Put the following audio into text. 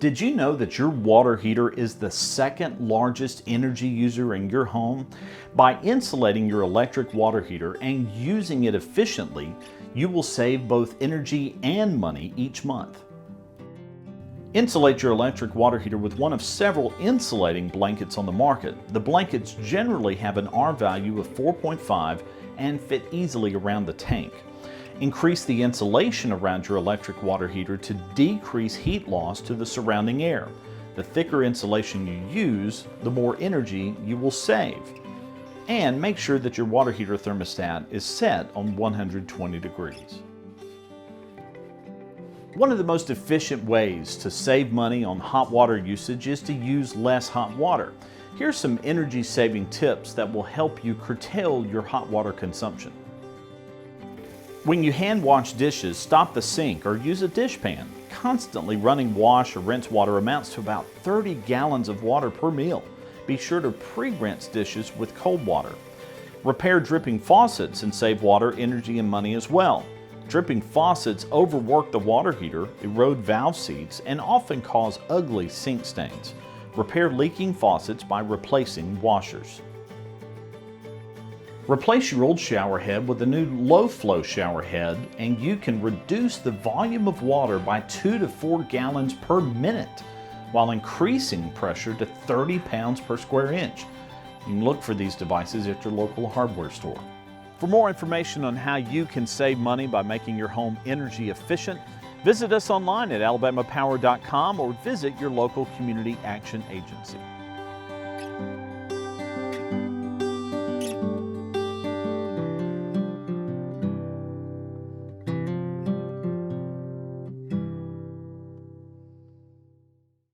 Did you know that your water heater is the second largest energy user in your home? By insulating your electric water heater and using it efficiently, you will save both energy and money each month. Insulate your electric water heater with one of several insulating blankets on the market. The blankets generally have an R value of 4.5 and fit easily around the tank. Increase the insulation around your electric water heater to decrease heat loss to the surrounding air. The thicker insulation you use, the more energy you will save. And make sure that your water heater thermostat is set on 120 degrees. One of the most efficient ways to save money on hot water usage is to use less hot water. Here's some energy-saving tips that will help you curtail your hot water consumption. When you hand wash dishes, stop the sink or use a dishpan. Constantly running wash or rinse water amounts to about 30 gallons of water per meal. Be sure to pre-rinse dishes with cold water. Repair dripping faucets and save water, energy, and money as well. Dripping faucets overwork the water heater, erode valve seats, and often cause ugly sink stains. Repair leaking faucets by replacing washers. Replace your old shower head with a new low-flow shower head, and you can reduce the volume of water by 2 to 4 gallons per minute, while increasing pressure to 30 pounds per square inch. You can look for these devices at your local hardware store. For more information on how you can save money by making your home energy efficient, visit us online at alabamapower.com or visit your local community action agency.